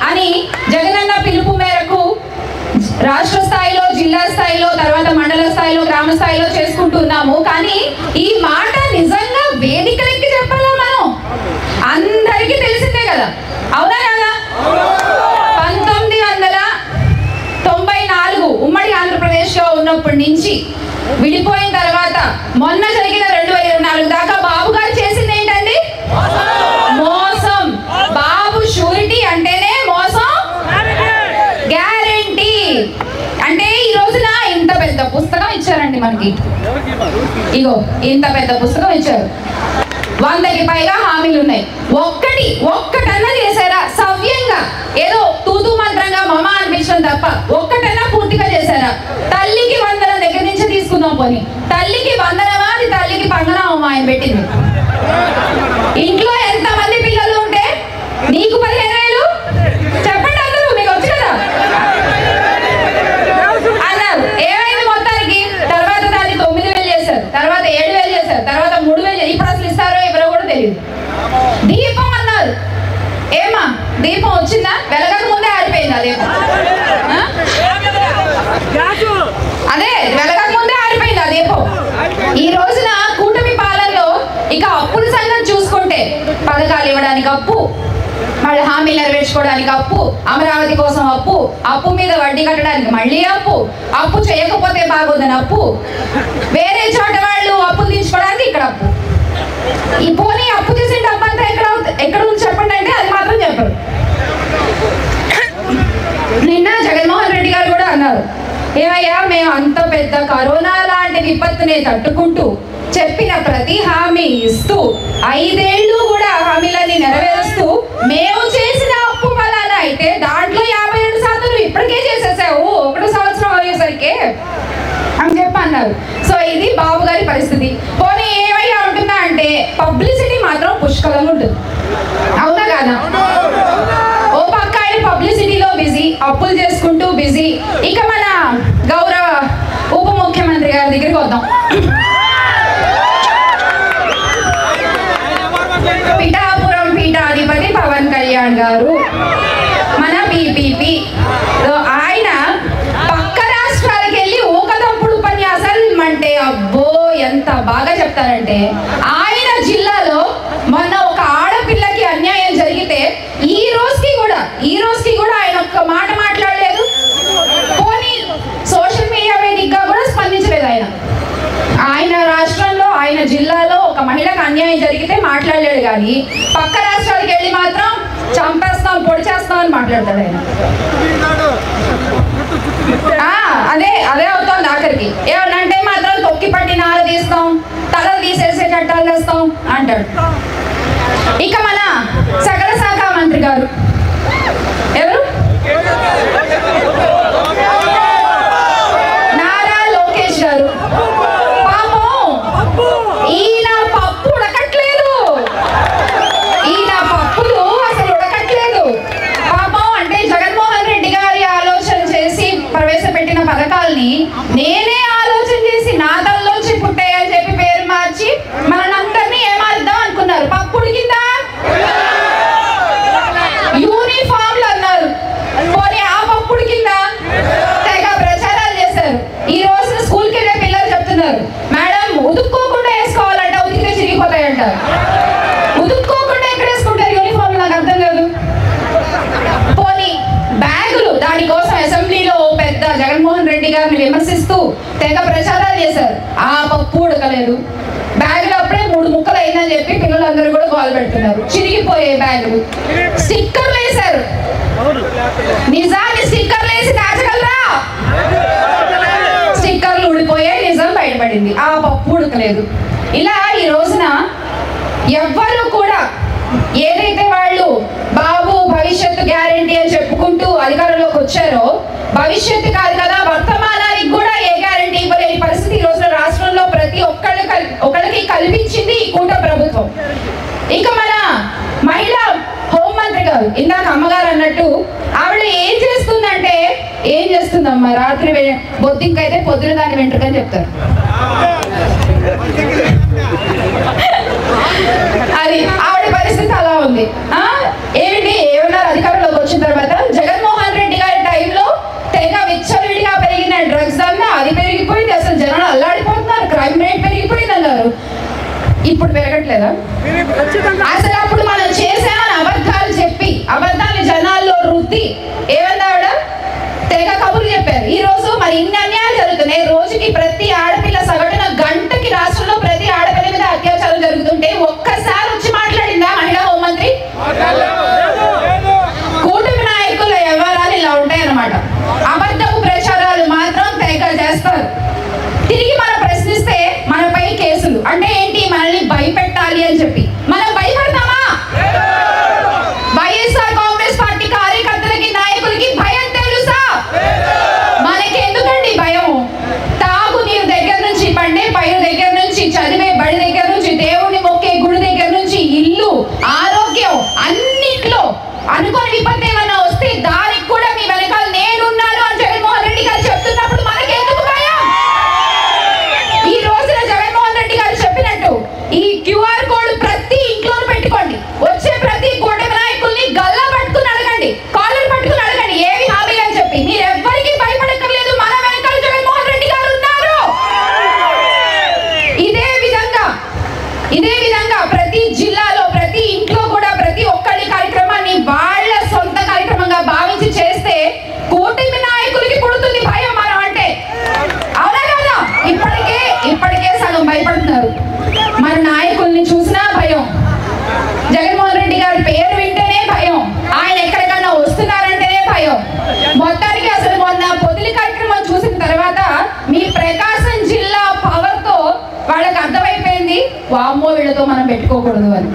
అని జగనన్న పిలుపు మేరకు రాష్ట్ర స్థాయిలో, జిల్లా స్థాయిలో, తర్వాత మండల స్థాయిలో, గ్రామ స్థాయిలో చేసుకుంటున్నాము. కానీ ఈ మాట నిజంగా వేదికలెక్కి చెప్పాలా? మనం అందరికీ తెలిసిందే కదా, అవునా కదా? 1994 ఉమ్మడి ఆంధ్రప్రదేశ్లో ఉన్నప్పటి నుంచి విడిపోయిన తర్వాత మొన్న జరిగిన 2024 దాకా బాబు గారు చేసింది ఏంటండి? మోసం. బాబు షూరిటీ అంటేనే మోసం, గ్యారెంటీ. అంటే ఈ రోజున ఇంత పెద్ద పుస్తకం ఇచ్చారండి మనకి. ఇగో ఇంత పెద్ద పుస్తకం ఇచ్చారు, 100కి పైగా హామీలు ఉన్నాయి. ఒక్కటన్నా చేశారా సవ్యంగా? ఏదో తూతూ మంత్రంగా మమ అనిపించడం తప్ప ఒక్కటన్నా పూర్తిగా చేశారా? తల్లికి వందనం దగ్గర నుంచి తీసుకుందాం. పోనీ తల్లికి వందనమా, అది తల్లికి పంగనమా ఆయన పెట్టింది. ఇంట్లో ఎంతమంది పిల్లలు ఉంటే నీకు 15,000 చెప్పండి అందరూ, మీకు వచ్చు కదా అన్నారు. ఏమైంది మొత్తానికి? తర్వాత దాన్ని 9,000 చేశారు, తర్వాత 7,000 చేశారు, తర్వాత 3,000. ఇప్పుడు అసలు ఇస్తారో ఎవరో కూడా తెలియదు. దీపం అన్నారు. ఏమా దీపం వచ్చిందా? వెలగక ముందే ఆరిపోయింది అదే. అదే వెలగక ముందే ఆరిపోయింది ఆ దీపం. ఈ రోజున కూటమి పాలనలో ఇక అప్పుల సంగతి చూసుకుంటే పథకాలు ఇవ్వడానికి అప్పు, మళ్ళీ హామీలు నెరవేర్చుకోవడానికి అప్పు, అమరావతి కోసం అప్పు, అప్పు మీద వడ్డీ కట్టడానికి మళ్ళీ అప్పు, అప్పు చేయకపోతే బాగోదని అప్పు, వేరే చోట వాళ్ళు అప్పులు తీసుకోవడానికి ఇక్కడ అప్పు. ఈ పోనీ అప్పు చేసే డబ్బంతా ఎక్కడ ఉంది చెప్పండి అంటే అది మాత్రం చెప్పరు. నిన్న జగన్మోహన్ రెడ్డి గారు కూడా అన్నారు, ఏమయ్యా మేము అంత పెద్ద కరోనా లాంటి విపత్తుని తట్టుకుంటూ చెప్పిన ప్రతి హామీ ఇస్తూ 5 ఏళ్ళు కూడా హామీలన్నీ నెరవేరుస్తూ మేము చేసిన అప్పు ఫలానా అయితే దాంట్లో 57% ఇప్పటికే చేసేసావు 1 సంవత్సరం అయ్యేసరికి అని చెప్పి అన్నారు. సో ఇది బాబు గారి పరిస్థితి. పోనీ ఏమయ్యా ఉంటుందా అంటే పబ్లిసిటీ మాత్రం పుష్కలంగా ఉంటుంది, అవునా కాదా? ఓ పక్క ఆయన పబ్లిసిటీలో బిజీ, అప్పులు చేసుకుంటూ బిజీ. ఇక మన గౌరవ ఉప ముఖ్యమంత్రి గారి దగ్గరికి వద్దాం. పిఠాపురం పీఠాధిపతి పవన్ కళ్యాణ్ గారు, మన బీపీపీ. ఆయన పక్క రాష్ట్రాలకు వెళ్ళి ఊకదంపుడు ఉపన్యాసాలు ఇమ్మంటే అబ్బో ఎంత బాగా చెప్తారంటే, ఆయన జిల్లాలో మొన్న ఒక ఆడపిల్లకి అన్యాయం జరిగితే ఈ రోజుకి కూడా ఆయన ఒక్క మాట మాట్లాడలేదు. పోనీ సోషల్ మీడియా వేదికగా కూడా స్పందించలేదు. ఆయన రాష్ట్రంలో, ఆయన జిల్లాలో ఒక మహిళకు అన్యాయం జరిగితే మాట్లాడలేడు, కానీ పక్క రాష్ట్రాలకు వెళ్ళి మాత్రం చంపేస్తాం, పొడి చేస్తాం అని మాట్లాడతాడు ఆయన. అదే అవుతుంది ఆఖరికి. ఏమన్నంటే మాత్రం తొక్కి పట్టి నాలు తీస్తాం, తలలు తీసేసే చట్టాలు వేస్తాం అంటాడు. ఇక మన సకల శాఖ మంత్రి గారు ఎవరు? నారా లోకేష్ గారు. పాపం ఈయన పప్పు ఉడకట్లేదు, ఈయన పప్పులు అసలు ఉడకట్లేదు పాపం. అంటే జగన్మోహన్ రెడ్డి గారి ఆలోచన చేసి ప్రవేశపెట్టిన పథకాల్ని నేనే ఆలోచన చేసి నా తలలోంచి పుట్టాయని చెప్పి పేరు మార్చి మనందరినీ ఏమార్దాం అనుకున్నారు. పప్పు ఉడికిందా? యూనిఫామ్లు అన్నారు, పోనీ ఆ పప్పు ఉడికిందా? తెగ ప్రచారాలు చేశారు. ఈ రోజు స్కూల్కి వెళ్ళే పిల్లలు చెప్తున్నారు, మేడం ఉదుక్కోకుండా వేసుకోవాలంట, ఉతికితే చిరిగిపోతాయంట. ఉదుక్కోకుండా ఎక్కడ వేసుకుంటారు యూనిఫామ్? నాకు అర్థం కాదు. పోనీ బ్యాగులు, దానికోసం అసెంబ్లీలో పెద్ద జగన్మోహన్ రెడ్డి గారిని విమర్శిస్తూ తెగ ప్రచారాలు చేశారు. ఆ పప్పు ఉడకలేదు. బ్యాగులు అప్పుడే 3 ముక్కలు అయిందని చెప్పి పిల్లలందరూ కూడా గోల పెడుతున్నారు. చిరిగిపోయే బ్యాగులు. స్టిక్కర్లు వేశారు. నిజాన్ని స్టిక్కర్లు వేసి దాచగలరా? స్టిక్కర్లు ఊడిపోయాయి, నిజం బయటపడింది. ఆ పప్పు ఉడకలేదు. ఇలా ఈ రోజున ఎవ్వరూ కూడా ఏదైతే వాళ్ళు బాబు భవిష్యత్తు గ్యారెంటీ అని చెప్పుకుంటూ అధికారంలోకి వచ్చారో, భవిష్యత్తు కాదు కదా వర్తమానానికి కూడా ఏ గ్యారెంటీ ఇవ్వలేని పరిస్థితి ఈ రోజున రాష్ట్రంలో ప్రతి ఒక్కళ్ళకి కల్పించింది ఈ కూటమి ప్రభుత్వం. ఇక మన మహిళా హోంమంత్రి గారు, ఇందాక అమ్మగారు అన్నట్టు ఆవిడ ఏం చేస్తుందంటే, ఏం చేస్తుందమ్మా, రాత్రి బొద్దింకైతే పొద్దున దాన్ని వెంట్రుకని చెప్తారు. అది ఆవిడ పరిస్థితి అలా ఉంది. ఏమిటి ఏమన్నారు? అధికారంలోకి వచ్చిన తర్వాత భయపెట్టాలి అని చెప్పి. మనం భయపడతామా? వైఎస్ఆర్ కాంగ్రెస్ పార్టీ కార్యకర్తలకి నాయకులకి భయం తెలుసా? మనకి ఎందుకండి భయం? తాగు నీరు దగ్గర నుంచి, పండే పైరు దగ్గర నుంచి, చదివే బడి దగ్గర నుంచి, దేవుని మొక్కే గుడి దగ్గర నుంచి, ఇల్లు, ఆరోగ్యం, అన్నిట్లో అనుకోని విపత్తు ఏమన్నా వస్తే దానికి కూడా మీ వెనకాల నేనున్నాను అని జగన్మోహన్ రెడ్డి గారు చెప్తున్నప్పుడు మనకెందుకు భయం? ఈ రోజున జగన్మోహన్ రెడ్డి గారు చెప్పినట్టు ఈ QR కోడ్ ప్రతి ఇంట్లోనూ పెట్టుకోండి. వచ్చే ప్రతి కూటమి నాయకుల్ని గల్లా పట్టుకుని అడగండి, కాలర్ పట్టుకుని అడగండి ఏవి హామీలు అని చెప్పి. మీరు ఎవ్వరికి భయపడక్కర్లేదు, మన వెనకాల జగన్మోహన్ రెడ్డి గారు ఉన్నారు. ఇదే విధంగా ప్రతి జిల్లాలో, ప్రతి ఇంట్లో కూడా ప్రతి ఒక్కరి కార్యక్రమాన్ని వాళ్ళ సొంత కార్యక్రమంగా భావించి చేస్తే కూటమి నాయకులకి పుడుతుంది భయం మనం అంటే. అవునా కదా? ఇప్పటికే సగం భయపడుతున్నారు. మన నాయకుల్ని చూసినా భయం, జగన్మోహన్ రెడ్డి గారి పేరు వింటేనే భయం, ఆయన ఎక్కడికన్నా వస్తున్నారంటేనే భయం. మొత్తానికి అసలు మొన్న పొదిలి కార్యక్రమం చూసిన తర్వాత మీ ప్రకాశం జిల్లా పవర్తో వాళ్ళకి అర్థమైపోయింది, వామ్మో వీళ్ళతో మనం పెట్టుకోకూడదు అని.